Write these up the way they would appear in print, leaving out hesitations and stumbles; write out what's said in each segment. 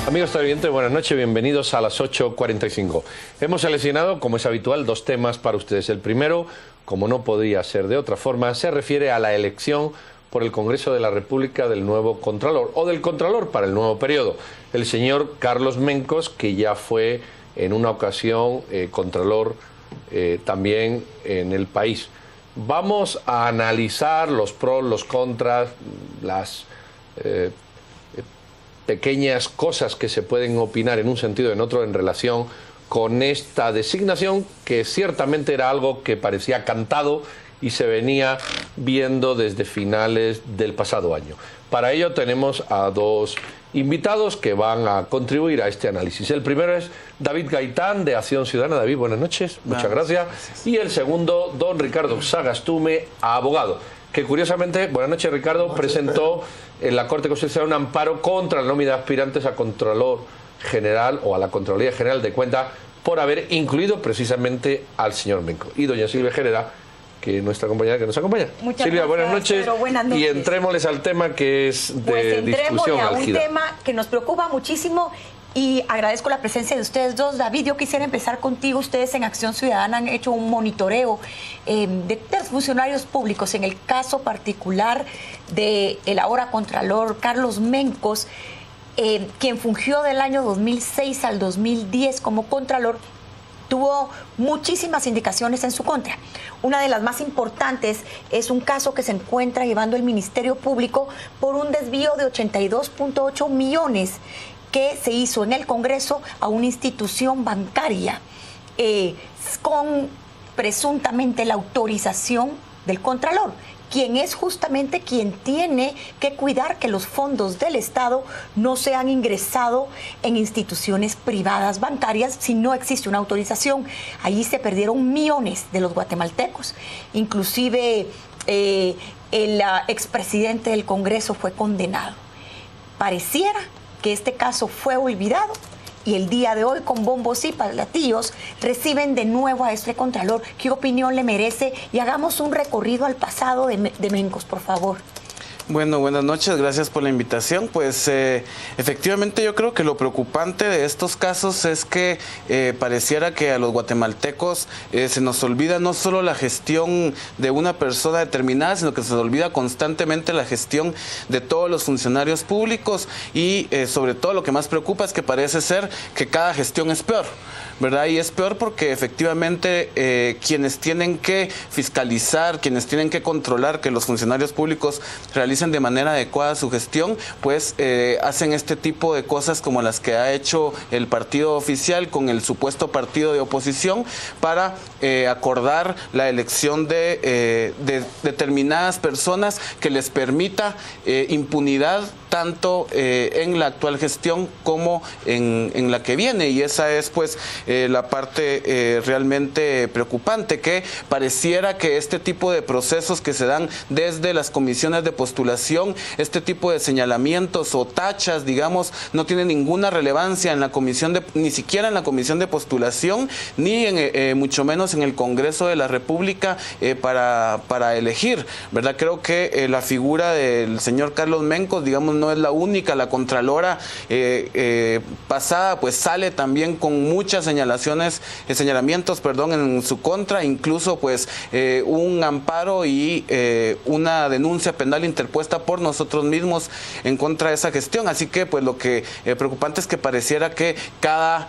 Amigos televidentes, buenas noches, bienvenidos a las 8:45. Hemos seleccionado, como es habitual, dos temas para ustedes. El primero, como no podía ser de otra forma, se refiere a la elección por el Congreso de la República del nuevo Contralor, o del Contralor para el nuevo periodo, el señor Carlos Mencos, que ya fue en una ocasión Contralor también en el país. Vamos a analizar los pros, los contras, las pequeñas cosas que se pueden opinar en un sentido o en otro en relación con esta designación, que ciertamente era algo que parecía cantado y se venía viendo desde finales del pasado año. Para ello tenemos a dos invitados que van a contribuir a este análisis. El primero es David Gaitán, de Acción Ciudadana. David, buenas noches, muchas gracias. Y el segundo, don Ricardo Sagastume, abogado, que curiosamente, buenas noches Ricardo, presentó en la Corte Constitucional un amparo contra la nómina de aspirantes a Contralor General o a la Contraloría General de Cuentas por haber incluido precisamente al señor Mencos. Y doña Silvia Gereda, que es nuestra compañera que nos acompaña. Muchas Silvia, buenas noches. Buenas noches. Y entrémosles al tema que es de discusión álgida. Un tema que nos preocupa muchísimo. Y agradezco la presencia de ustedes dos. David, yo quisiera empezar contigo. Ustedes en Acción Ciudadana han hecho un monitoreo de funcionarios públicos. En el caso particular del ahora Contralor Carlos Mencos, quien fungió del año 2006 al 2010 como Contralor, tuvo muchísimas indicaciones en su contra. Una de las más importantes es un caso que se encuentra llevando el Ministerio Público por un desvío de 82.8 millones que se hizo en el Congreso a una institución bancaria con presuntamente la autorización del Contralor, quien es justamente quien tiene que cuidar que los fondos del Estado no sean ingresados en instituciones privadas bancarias si no existe una autorización. Allí se perdieron millones de los guatemaltecos. Inclusive el expresidente del Congreso fue condenado. Pareciera que este caso fue olvidado y el día de hoy, con bombos y platillos, reciben de nuevo a este Contralor. ¿Qué opinión le merece? Y hagamos un recorrido al pasado de Mencos, por favor. Bueno, buenas noches, gracias por la invitación. Pues efectivamente yo creo que lo preocupante de estos casos es que pareciera que a los guatemaltecos se nos olvida no solo la gestión de una persona determinada, sino que se nos olvida constantemente la gestión de todos los funcionarios públicos y sobre todo lo que más preocupa es que parece ser que cada gestión es peor, ¿verdad? Y es peor porque efectivamente quienes tienen que fiscalizar, quienes tienen que controlar que los funcionarios públicos realicen de manera adecuada su gestión, pues hacen este tipo de cosas como las que ha hecho el partido oficial con el supuesto partido de oposición para acordar la elección de determinadas personas que les permita impunidad tanto en la actual gestión como en la que viene, y esa es pues la parte realmente preocupante, que pareciera que este tipo de procesos que se dan desde las comisiones de postulación, este tipo de señalamientos o tachas, digamos, no tiene ninguna relevancia en la comisión ni siquiera en la comisión de postulación, ni mucho menos en el Congreso de la República para elegir, ¿verdad? Creo que la figura del señor Carlos Mencos, digamos, no es la única. La Contralora pasada pues sale también con muchas señalamientos en su contra, incluso pues un amparo y una denuncia penal interpuesta por nosotros mismos en contra de esa gestión. Así que pues lo que preocupante es que pareciera que cada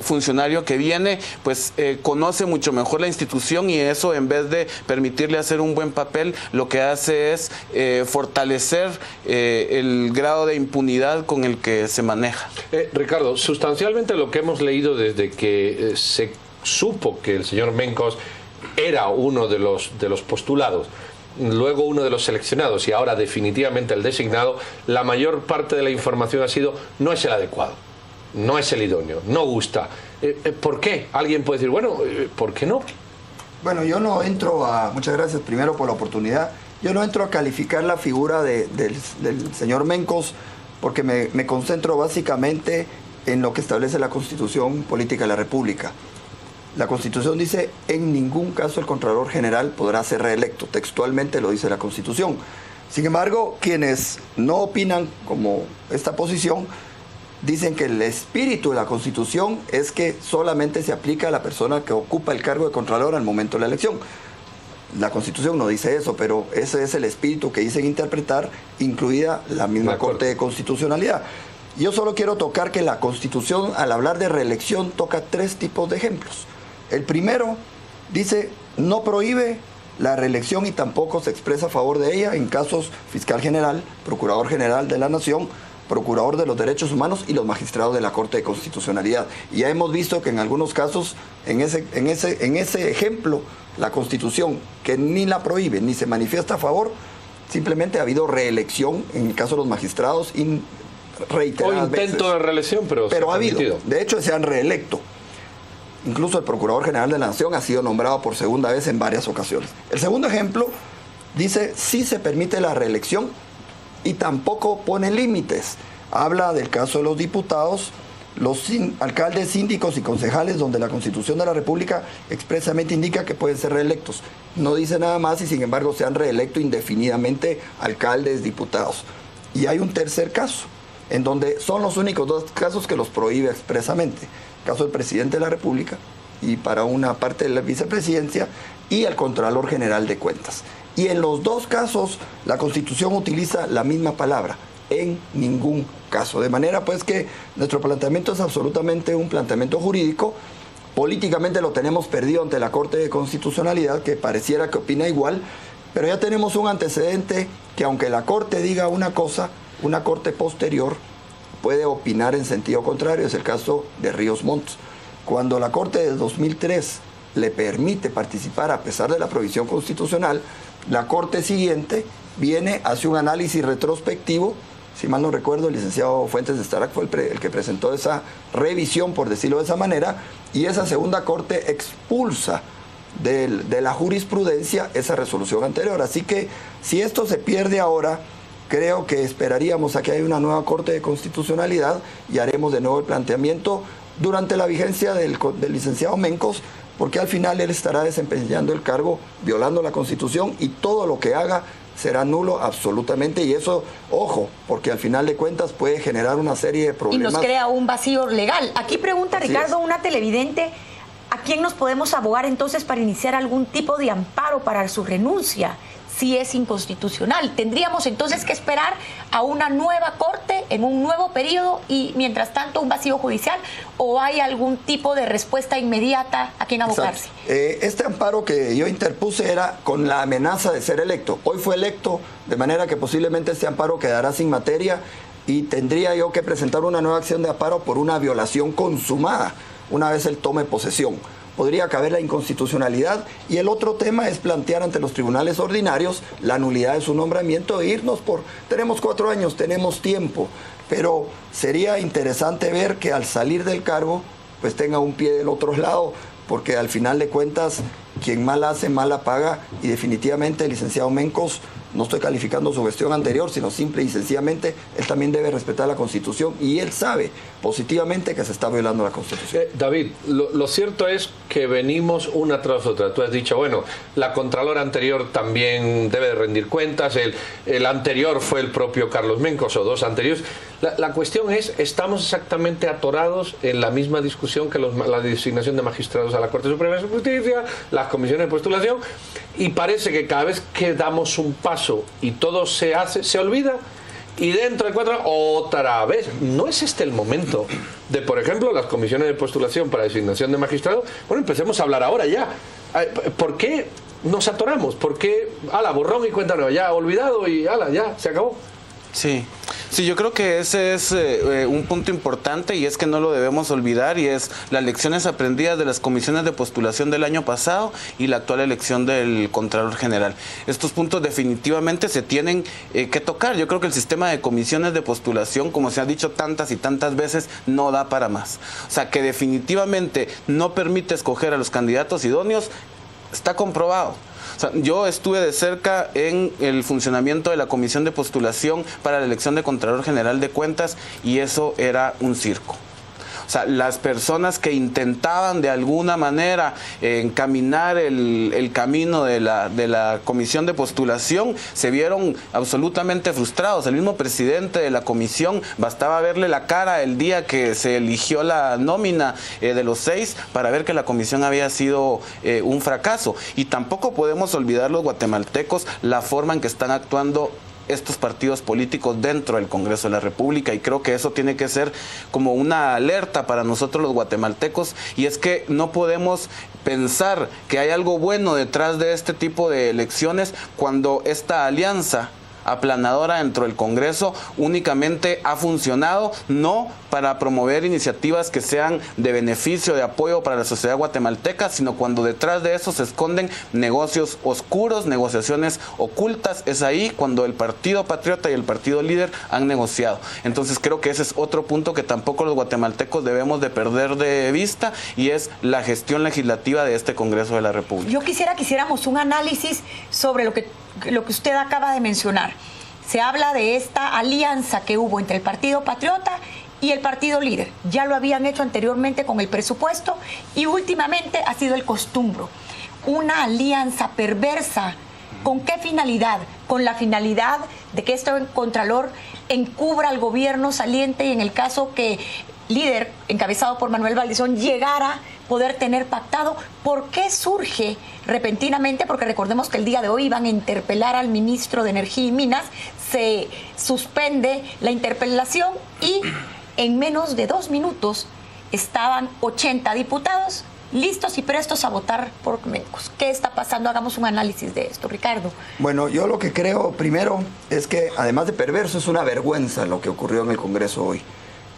funcionario que viene pues conoce mucho mejor la institución, y eso, en vez de permitirle hacer un buen papel, lo que hace es fortalecer el grado de impunidad con el que se maneja. Ricardo, sustancialmente lo que hemos leído desde que se supo que el señor Mencos era uno de los postulados, luego uno de los seleccionados y ahora definitivamente el designado, la mayor parte de la información ha sido: no es el adecuado, no es el idóneo, no gusta. ¿Por qué? Alguien puede decir, bueno, ¿por qué no? Bueno, yo no entro a... Muchas gracias primero por la oportunidad. Yo no entro a calificar la figura del señor Mencos porque me concentro básicamente en lo que establece la Constitución Política de la República. La Constitución dice: en ningún caso el Contralor General podrá ser reelecto. Textualmente lo dice la Constitución. Sin embargo, quienes no opinan como esta posición dicen que el espíritu de la Constitución es que solamente se aplica a la persona que ocupa el cargo de Contralor al momento de la elección. La Constitución no dice eso, pero ese es el espíritu que dicen interpretar, incluida la misma Corte de Constitucionalidad. Yo solo quiero tocar que la Constitución, al hablar de reelección, toca 3 tipos de ejemplos. El primero dice, no prohíbe la reelección y tampoco se expresa a favor de ella en casos fiscal general, procurador general de la Nación, procurador de los derechos humanos y los magistrados de la Corte de Constitucionalidad. Y ya hemos visto que en algunos casos, en ese ejemplo, la Constitución, que ni la prohíbe ni se manifiesta a favor, simplemente ha habido reelección en el caso de los magistrados reiteradas veces. O intento de reelección, pero ha habido. De hecho, se han reelecto. Incluso el Procurador General de la Nación ha sido nombrado por segunda vez en varias ocasiones. El segundo ejemplo dice, sí se permite la reelección y tampoco pone límites. Habla del caso de los diputados, los alcaldes, síndicos y concejales, donde la Constitución de la República expresamente indica que pueden ser reelectos. No dice nada más y sin embargo se han reelecto indefinidamente alcaldes, diputados. Y hay un tercer caso, en donde son los únicos 2 casos que los prohíbe expresamente. El caso del presidente de la República y para una parte de la vicepresidencia y el Contralor General de Cuentas. Y en los 2 casos la Constitución utiliza la misma palabra, en ningún caso. De manera pues que nuestro planteamiento es absolutamente un planteamiento jurídico. Políticamente lo tenemos perdido ante la Corte de Constitucionalidad, que pareciera que opina igual, pero ya tenemos un antecedente que aunque la Corte diga una cosa, una Corte posterior puede opinar en sentido contrario. Es el caso de Ríos Montt. Cuando la Corte de 2003 le permite participar a pesar de la prohibición constitucional, la Corte siguiente viene, hace un análisis retrospectivo. Si mal no recuerdo, el licenciado Fuentes de Starac fue el que presentó esa revisión, por decirlo de esa manera, y esa segunda Corte expulsa de la jurisprudencia esa resolución anterior. Así que si esto se pierde ahora, creo que esperaríamos a que haya una nueva Corte de Constitucionalidad y haremos de nuevo el planteamiento durante la vigencia del licenciado Mencos, porque al final él estará desempeñando el cargo violando la Constitución y todo lo que haga será nulo absolutamente, y eso, ojo, porque al final de cuentas puede generar una serie de problemas. Y nos crea un vacío legal. Aquí pregunta Ricardo, una televidente, ¿a quién nos podemos abogar entonces para iniciar algún tipo de amparo para su renuncia si es inconstitucional? ¿Tendríamos entonces que esperar a una nueva corte en un nuevo periodo y mientras tanto un vacío judicial, o hay algún tipo de respuesta inmediata a quien abocarse? Este amparo que yo interpuse era con la amenaza de ser electo. Hoy fue electo, de manera que posiblemente este amparo quedará sin materia y tendría yo que presentar una nueva acción de amparo por una violación consumada una vez él tome posesión. Podría caber la inconstitucionalidad, y el otro tema es plantear ante los tribunales ordinarios la nulidad de su nombramiento e irnos tenemos 4 años, tenemos tiempo, pero sería interesante ver que al salir del cargo pues tenga un pie del otro lado, porque al final de cuentas quien mal hace, mala paga, y definitivamente el licenciado Mencos, no estoy calificando su gestión anterior, sino simple y sencillamente él también debe respetar la Constitución, y él sabe positivamente que se está violando la Constitución. David, lo cierto es que venimos una tras otra. Tú has dicho, bueno, la Contralora anterior también debe de rendir cuentas, el anterior fue el propio Carlos Mencos, o 2 anteriores. La cuestión es, estamos exactamente atorados en la misma discusión que la designación de magistrados a la Corte Suprema de Justicia, las comisiones de postulación, y parece que cada vez que damos un paso y todo se olvida, y dentro de 4 años otra vez. ¿No es este el momento de, por ejemplo, las comisiones de postulación para designación de magistrados? Bueno, empecemos a hablar ahora ya. ¿Por qué nos atoramos? ¿Por qué, borrón y cuenta nueva? Ya olvidado y ya, se acabó. Sí, yo creo que ese es un punto importante, y es que no lo debemos olvidar, y es las lecciones aprendidas de las comisiones de postulación del año pasado y la actual elección del Contralor General. Estos puntos definitivamente se tienen que tocar. Yo creo que el sistema de comisiones de postulación, como se ha dicho tantas y tantas veces, no da para más. O sea, que definitivamente no permite escoger a los candidatos idóneos, está comprobado. O sea, yo estuve de cerca en el funcionamiento de la comisión de postulación para la elección de Contralor General de Cuentas, y eso era un circo. O sea, las personas que intentaban de alguna manera encaminar el camino de la comisión de postulación se vieron absolutamente frustrados. El mismo presidente de la comisión, bastaba verle la cara el día que se eligió la nómina de los 6 para ver que la comisión había sido un fracaso. Y tampoco podemos olvidar los guatemaltecos la forma en que están actuando estos partidos políticos dentro del Congreso de la República, y creo que eso tiene que ser como una alerta para nosotros los guatemaltecos, y es que no podemos pensar que hay algo bueno detrás de este tipo de elecciones cuando esta alianza aplanadora dentro del Congreso únicamente ha funcionado no para promover iniciativas que sean de beneficio, de apoyo para la sociedad guatemalteca, sino cuando detrás de eso se esconden negocios oscuros, negociaciones ocultas. Es ahí cuando el Partido Patriota y el Partido Líder han negociado. Entonces creo que ese es otro punto que tampoco los guatemaltecos debemos de perder de vista, y es la gestión legislativa de este Congreso de la República. Yo quisiera que hiciéramos un análisis sobre lo que usted acaba de mencionar. Se habla de esta alianza que hubo entre el Partido Patriota y el Partido Líder. Ya lo habían hecho anteriormente con el presupuesto y últimamente ha sido el costumbro. Una alianza perversa. ¿Con qué finalidad? Con la finalidad de que este Contralor encubra al gobierno saliente, y en el caso que Líder, encabezado por Manuel Valdizón, llegara a poder tener pactado. ¿Por qué surge repentinamente? Porque recordemos que el día de hoy iban a interpelar al ministro de Energía y Minas, se suspende la interpelación y en menos de 2 minutos estaban 80 diputados listos y prestos a votar por Mencos. ¿Qué está pasando? Hagamos un análisis de esto, Ricardo. Bueno, yo lo que creo primero es que, además de perverso, es una vergüenza lo que ocurrió en el Congreso hoy.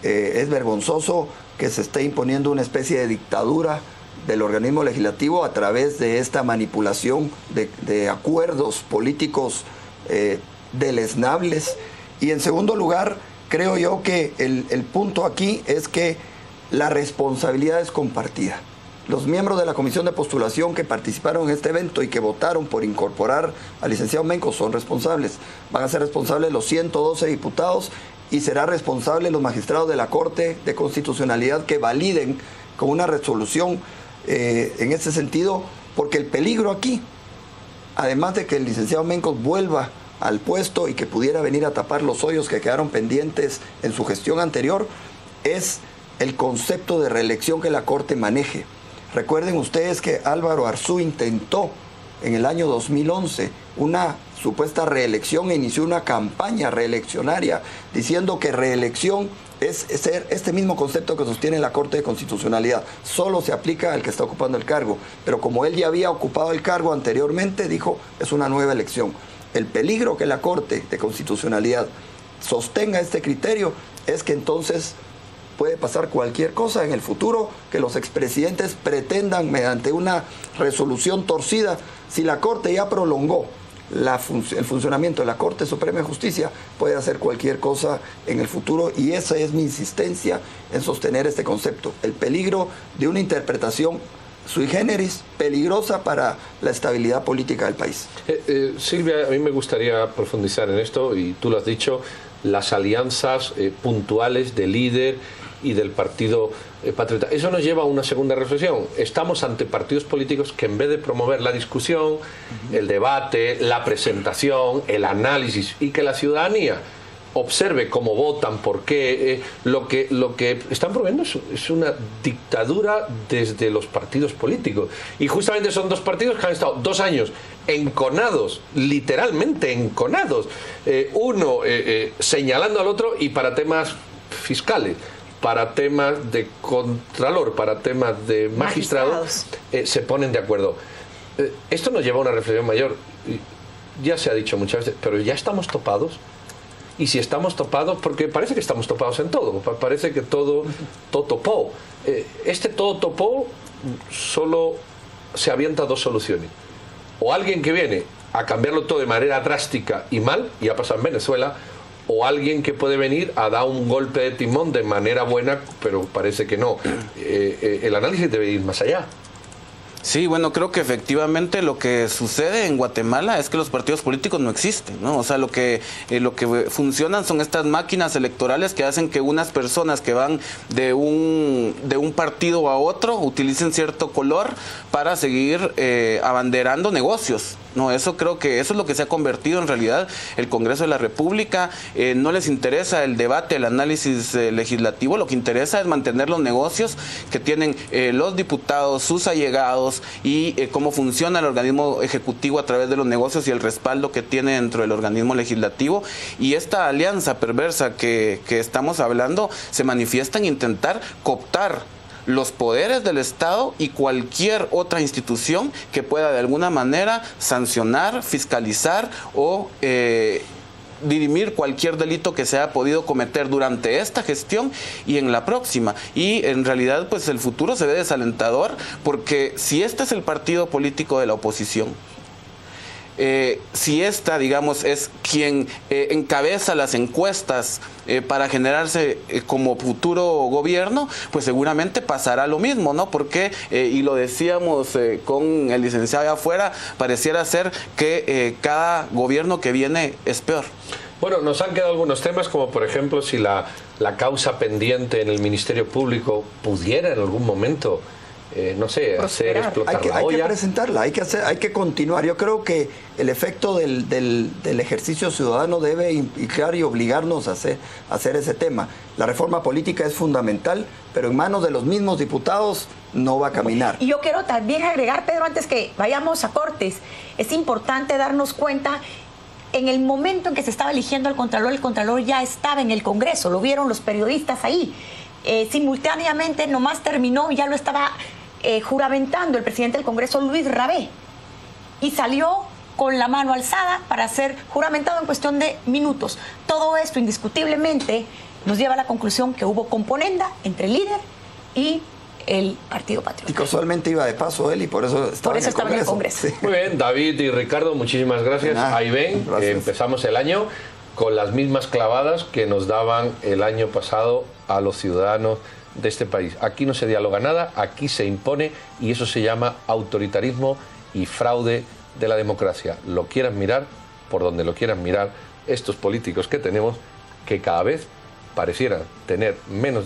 Es vergonzoso que se esté imponiendo una especie de dictadura del organismo legislativo a través de esta manipulación de acuerdos políticos deleznables. Y en segundo lugar, creo yo que el punto aquí es que la responsabilidad es compartida. Los miembros de la comisión de postulación que participaron en este evento y que votaron por incorporar al licenciado Mencos son responsables. Van a ser responsables los 112 diputados, y será responsable los magistrados de la Corte de Constitucionalidad que validen con una resolución en ese sentido, porque el peligro aquí, además de que el licenciado Mencos vuelva al puesto y que pudiera venir a tapar los hoyos que quedaron pendientes en su gestión anterior, es el concepto de reelección que la Corte maneje. Recuerden ustedes que Álvaro Arzú intentó en el año 2011 una supuesta reelección e inició una campaña reeleccionaria diciendo que reelección es ser este mismo concepto que sostiene la Corte de Constitucionalidad. Solo se aplica al que está ocupando el cargo. Pero como él ya había ocupado el cargo anteriormente, dijo, es una nueva elección. El peligro que la Corte de Constitucionalidad sostenga este criterio es que entonces puede pasar cualquier cosa en el futuro, que los expresidentes pretendan mediante una resolución torcida. Si la Corte ya prolongó el funcionamiento de la Corte Suprema de Justicia, puede hacer cualquier cosa en el futuro, y esa es mi insistencia en sostener este concepto. El peligro de una interpretación sui generis, peligrosa para la estabilidad política del país. Silvia, a mí me gustaría profundizar en esto, y tú lo has dicho, las alianzas puntuales de Líder y del Partido Patriota. Eso nos lleva a una segunda reflexión. Estamos ante partidos políticos que, en vez de promover la discusión, el debate, la presentación, el análisis, y que la ciudadanía observe cómo votan, por qué, lo que están promoviendo es una dictadura desde los partidos políticos. Y justamente son dos partidos que han estado 2 años enconados, literalmente enconados, uno señalando al otro, y para temas fiscales, para temas de contralor, para temas de magistrados, se ponen de acuerdo. Esto nos lleva a una reflexión mayor. Ya se ha dicho muchas veces, pero ya estamos topados. Y si estamos topados, porque parece que estamos topados en todo, parece que todo topó. Este todo topó solo se avienta 2 soluciones. O alguien que viene a cambiarlo todo de manera drástica y mal, y ha pasado en Venezuela, o alguien que puede venir a dar un golpe de timón de manera buena, pero parece que no. El análisis debe ir más allá. Sí, bueno, creo que efectivamente lo que sucede en Guatemala es que los partidos políticos no existen, ¿no? O sea, lo que funcionan son estas máquinas electorales que hacen que unas personas que van de un partido a otro utilicen cierto color para seguir abanderando negocios. No, eso creo que eso es lo que se ha convertido en realidad el Congreso de la República. No les interesa el debate, el análisis legislativo, lo que interesa es mantener los negocios que tienen los diputados, sus allegados y cómo funciona el organismo ejecutivo a través de los negocios y el respaldo que tiene dentro del organismo legislativo. Y esta alianza perversa que estamos hablando se manifiesta en intentar cooptar los poderes del Estado y cualquier otra institución que pueda de alguna manera sancionar, fiscalizar o dirimir cualquier delito que se haya podido cometer durante esta gestión y en la próxima. Y en realidad pues el futuro se ve desalentador, porque si este es el partido político de la oposición, si esta, digamos, es quien encabeza las encuestas para generarse como futuro gobierno, pues seguramente pasará lo mismo, ¿no? Porque, y lo decíamos con el licenciado de afuera, pareciera ser que cada gobierno que viene es peor. Bueno, nos han quedado algunos temas, como por ejemplo si la causa pendiente en el Ministerio Público pudiera en algún momento no sé, hacer explotar la olla. Hay que presentarla, hay que continuar. Yo creo que el efecto del ejercicio ciudadano debe implicar y obligarnos a hacer ese tema. La reforma política es fundamental, pero en manos de los mismos diputados no va a caminar. Y yo quiero también agregar, Pedro, antes que vayamos a cortes, es importante darnos cuenta. En el momento en que se estaba eligiendo al Contralor, el Contralor ya estaba en el Congreso, lo vieron los periodistas ahí. Simultáneamente, nomás terminó, ya lo estaba juramentando el presidente del Congreso, Luis Rabé, y salió con la mano alzada para ser juramentado en cuestión de minutos. Todo esto, indiscutiblemente, nos lleva a la conclusión que hubo componenda entre el líder y el Partido Patriota. Y casualmente iba de paso él y por eso estaba en el Congreso. Sí. Muy bien, David y Ricardo, muchísimas gracias. Ahí ven, empezamos el año con las mismas clavadas que nos daban el año pasado a los ciudadanos de este país. Aquí no se dialoga nada, aquí se impone, y eso se llama autoritarismo y fraude de la democracia. Lo quieran mirar por donde lo quieran mirar, estos políticos que tenemos, que cada vez parecieran tener menos